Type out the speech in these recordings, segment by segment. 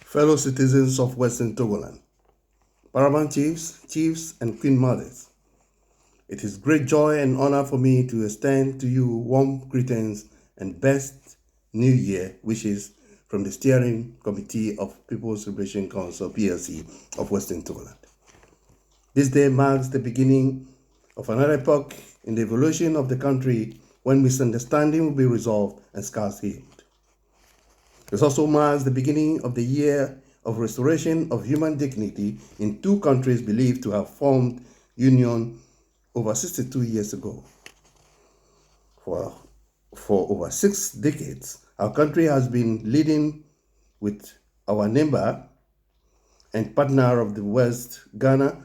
Fellow citizens of Western Togoland, paramount chiefs, and queen mothers, it is great joy and honor for me to extend to you warm greetings and best New Year wishes from the Steering Committee of People's Liberation Council (PLC) of Western Togoland. This day marks the beginning of another epoch in the evolution of the country when misunderstanding will be resolved and scars healed. This also marks the beginning of the year of restoration of human dignity in two countries believed to have formed union over 62 years ago. For over 6 decades, our country has been leading with our neighbor and partner of the West, Ghana,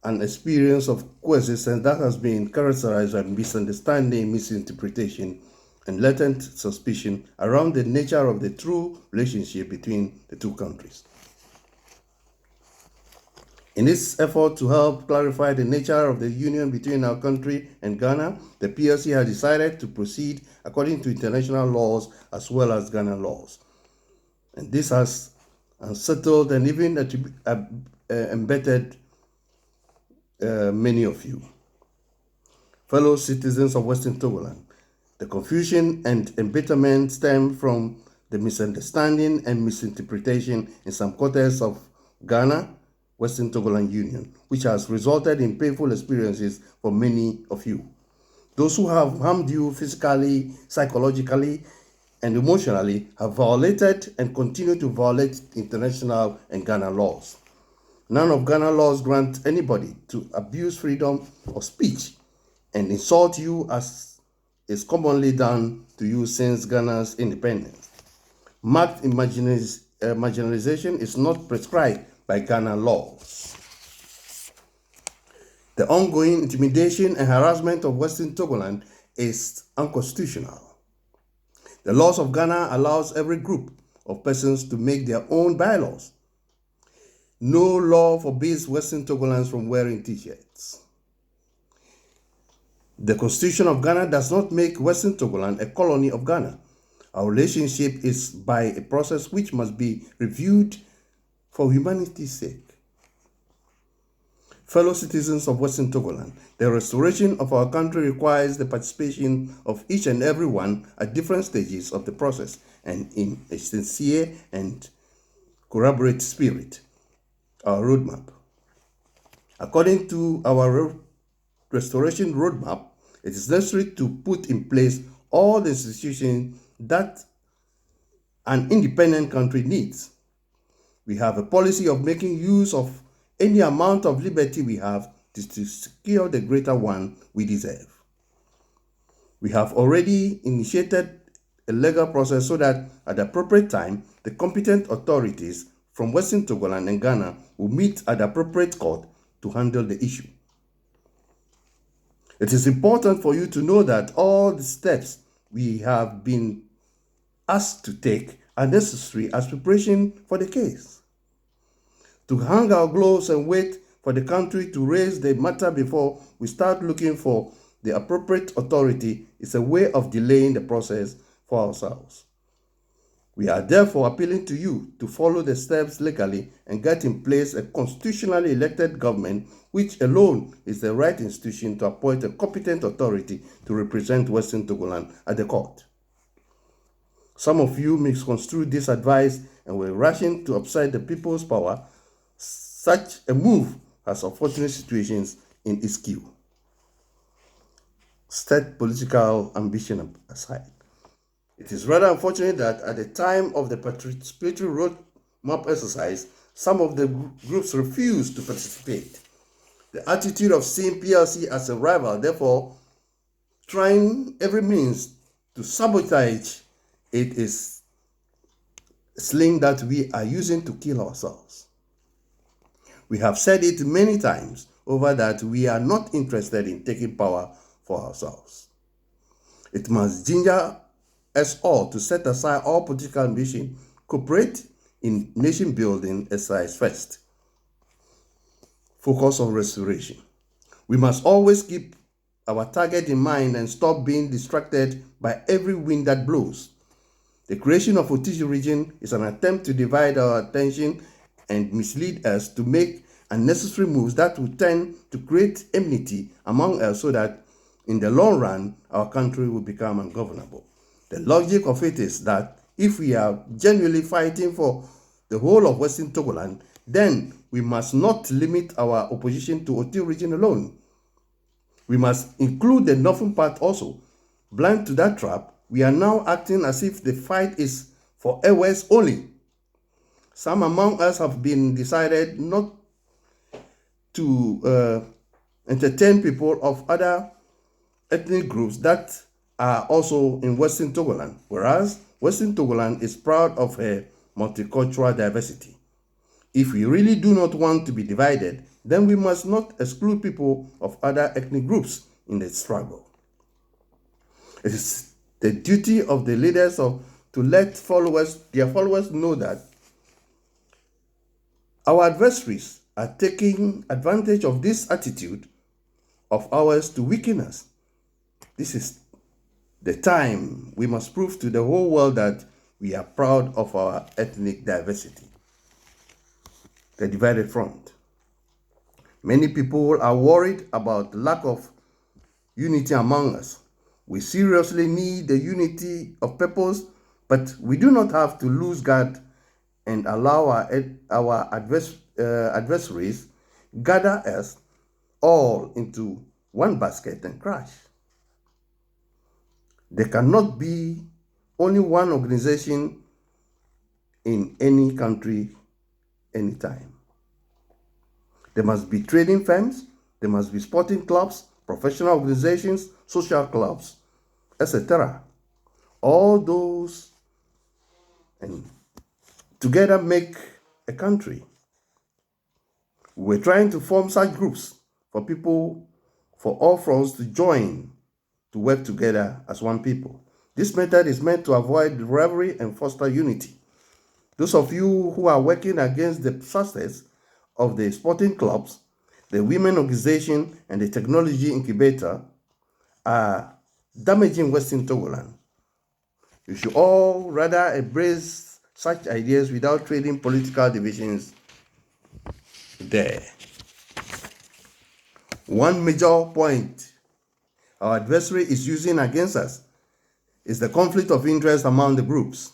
an experience of coexistence that has been characterized by misunderstanding, misinterpretation, and latent suspicion around the nature of the true relationship between the two countries. In this effort to help clarify the nature of the union between our country and Ghana, the PLC has decided to proceed according to international laws as well as Ghana laws. And this has unsettled and even embedded many of you. Fellow citizens of Western Togoland, the confusion and embitterment stem from the misunderstanding and misinterpretation in some quarters of Ghana, Western Togoland Union, which has resulted in painful experiences for many of you. Those who have harmed you physically, psychologically, and emotionally have violated and continue to violate international and Ghana laws. None of Ghana laws grant anybody to abuse freedom of speech and insult you as is commonly done to you since Ghana's independence. Marked marginalization is not prescribed by Ghana laws. The ongoing intimidation and harassment of Western Togoland is unconstitutional. The laws of Ghana allows every group of persons to make their own bylaws. No law forbids Western Togolanders from wearing t-shirts. The Constitution of Ghana does not make Western Togoland a colony of Ghana. Our relationship is by a process which must be reviewed for humanity's sake. Fellow citizens of Western Togoland, the restoration of our country requires the participation of each and every one at different stages of the process and in a sincere and corroborated spirit. Our roadmap. According to our restoration roadmap, it is necessary to put in place all the institutions that an independent country needs. We have a policy of making use of any amount of liberty we have to secure the greater one we deserve. We have already initiated a legal process so that at the appropriate time, the competent authorities from Western Togoland and Ghana will meet at the appropriate court to handle the issue. It is important for you to know that all the steps we have been asked to take are necessary as preparation for the case. To hang our gloves and wait for the country to raise the matter before we start looking for the appropriate authority is a way of delaying the process for ourselves. We are therefore appealing to you to follow the steps legally and get in place a constitutionally elected government which alone is the right institution to appoint a competent authority to represent Western Togoland at the court. Some of you misconstrue this advice and were rushing to upset the people's power. Such a move has unfortunate situations in its queue. Set political ambition aside. It is rather unfortunate that at the time of the participatory roadmap exercise, some of the groups refused to participate. The attitude of seeing PLC as a rival, therefore, trying every means to sabotage it is a sling that we are using to kill ourselves. We have said it many times over that we are not interested in taking power for ourselves. It must ginger us all to set aside all political ambition, cooperate in nation building exercise first. Focus on restoration. We must always keep our target in mind and stop being distracted by every wind that blows. The creation of Otiji region is an attempt to divide our attention and mislead us to make unnecessary moves that will tend to create enmity among us so that in the long run, our country will become ungovernable. The logic of it is that if we are genuinely fighting for the whole of Western Togoland, then we must not limit our opposition to Otiji region alone. We must include the northern part also. Blind to that trap, we are now acting as if the fight is for West only. Some among us have been decided not to entertain people of other ethnic groups that are also in Western Togoland, whereas Western Togoland is proud of her multicultural diversity. If we really do not want to be divided, then we must not exclude people of other ethnic groups in the struggle. It is the duty of the leaders to let their followers know that our adversaries are taking advantage of this attitude of ours to weaken us. This is the time we must prove to the whole world that we are proud of our ethnic diversity. The divided front. Many people are worried about the lack of unity among us. We seriously need the unity of purpose, but we do not have to lose guard and allow our adversaries gather us all into one basket and crash. There cannot be only one organization in any country anytime. There must be trading firms, there must be sporting clubs, professional organizations, social clubs, etc. All those and together make a country. We're trying to form such groups for people, for all fronts to join, to work together as one people. This method is meant to avoid rivalry and foster unity. Those of you who are working against the success of the sporting clubs, the women organization, and the technology incubator are damaging Western Togoland. You should all rather embrace such ideas without trading political divisions there. One major point our adversary is using against us is the conflict of interest among the groups.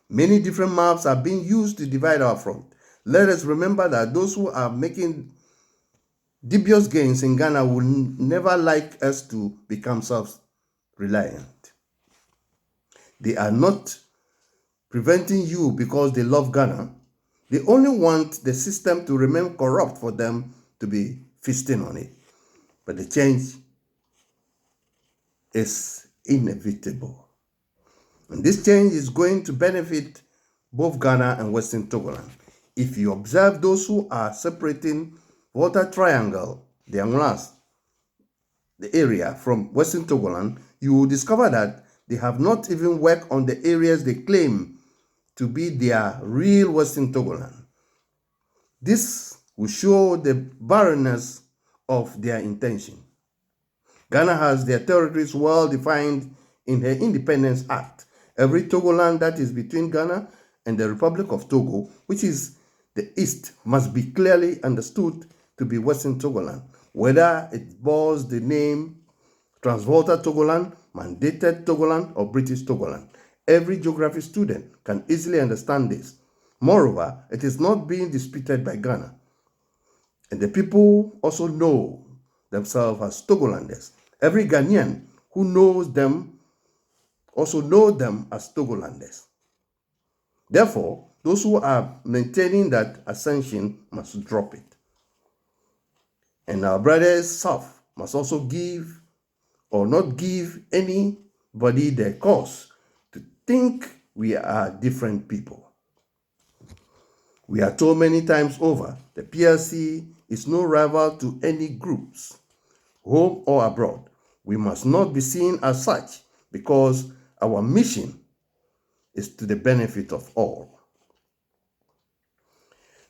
Many different maps are being used to divide our front. Let us remember that those who are making dubious gains in Ghana will never like us to become self-reliant. They are not preventing you because they love Ghana. They only want the system to remain corrupt for them to be feasting on it. But the change is inevitable. And this change is going to benefit both Ghana and Western Togoland. If you observe those who are separating Water Triangle, the Anglas, the area from Western Togoland, you will discover that they have not even worked on the areas they claim to be their real Western Togoland. This will show the barrenness of their intention. Ghana has their territories well defined in her Independence Act. Every Togoland that is between Ghana and the Republic of Togo, which is the East, must be clearly understood to be Western Togoland, whether it bears the name Transvolta Togoland, Mandated Togoland, or British Togoland. Every geography student can easily understand this. Moreover, it is not being disputed by Ghana. And the people also know themselves as Togolanders. Every Ghanaian who knows them also knows them as Togolanders. Therefore, those who are maintaining that ascension must drop it. And our brothers South must also give or not give anybody the cause to think we are different people. We are told many times over, the PLC is no rival to any groups, home or abroad. We must not be seen as such because our mission is to the benefit of all.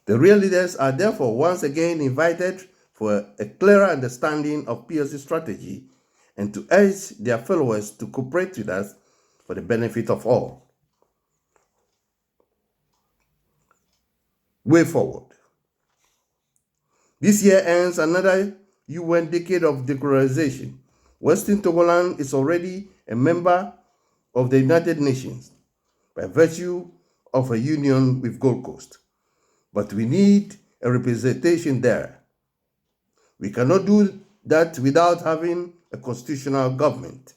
The real leaders are therefore once again invited for a clearer understanding of PLC strategy and to urge their followers to cooperate with us for the benefit of all. way forward. This year ends another UN decade of decolonization. Western Togoland is already a member of the United Nations by virtue of a union with Gold Coast. But we need a representation there. We cannot do that without having a constitutional government.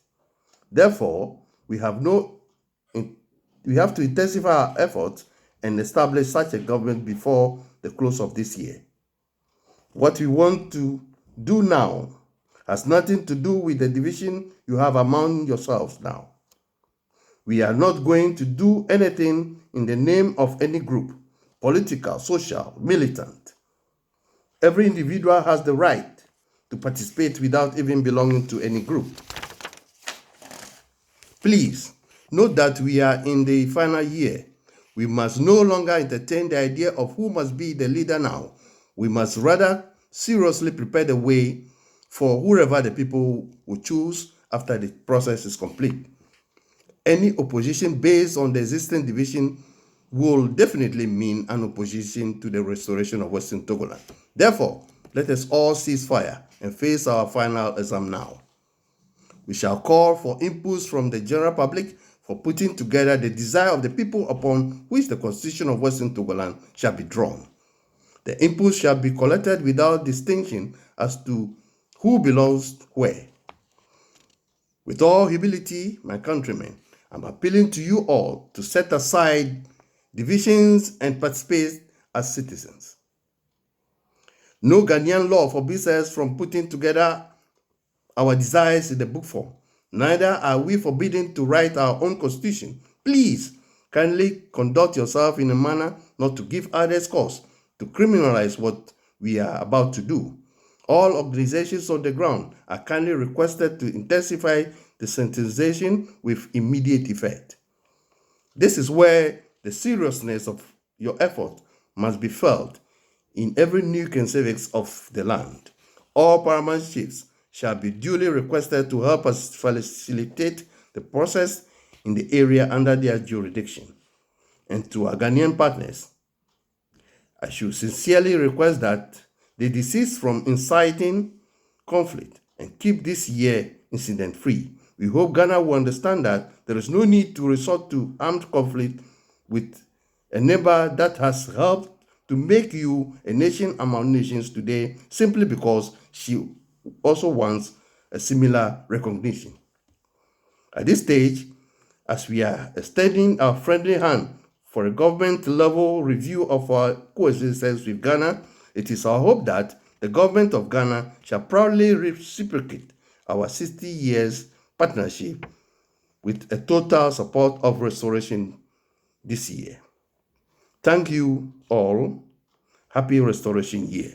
Therefore, we have to intensify our efforts and establish such a government before the close of this year. What we want to do now has nothing to do with the division you have among yourselves now. We are not going to do anything in the name of any group, political, social, militant. Every individual has the right to participate without even belonging to any group. Please note that we are in the final year. We must no longer entertain the idea of who must be the leader now. We must rather seriously prepare the way for whoever the people will choose after the process is complete. Any opposition based on the existing division will definitely mean an opposition to the restoration of Western Togoland. Therefore, let us all cease fire and face our final exam now. We shall call for inputs from the general public for putting together the desire of the people upon which the Constitution of Western Togoland shall be drawn. The inputs shall be collected without distinction as to who belongs where. With all humility, my countrymen, I'm appealing to you all to set aside divisions and participate as citizens. No Ghanaian law forbids us from putting together our desires in the book form. Neither are we forbidden to write our own constitution. Please kindly conduct yourself in a manner not to give others cause to criminalize what we are about to do. All organizations on the ground are kindly requested to intensify the sensitization with immediate effect. This is where the seriousness of your effort must be felt in every nook and civics of the land. All paramount chiefs shall be duly requested to help us facilitate the process in the area under their jurisdiction. And to our Ghanaian partners, I should sincerely request that they desist from inciting conflict and keep this year incident-free. We hope Ghana will understand that there is no need to resort to armed conflict with a neighbor that has helped to make you a nation among nations today simply because she also wants a similar recognition. At this stage, as we are extending our friendly hand for a government-level review of our coexistence with Ghana, it is our hope that the government of Ghana shall proudly reciprocate our 60 years partnership with a total support of restoration this year. Thank you all. Happy Restoration Year.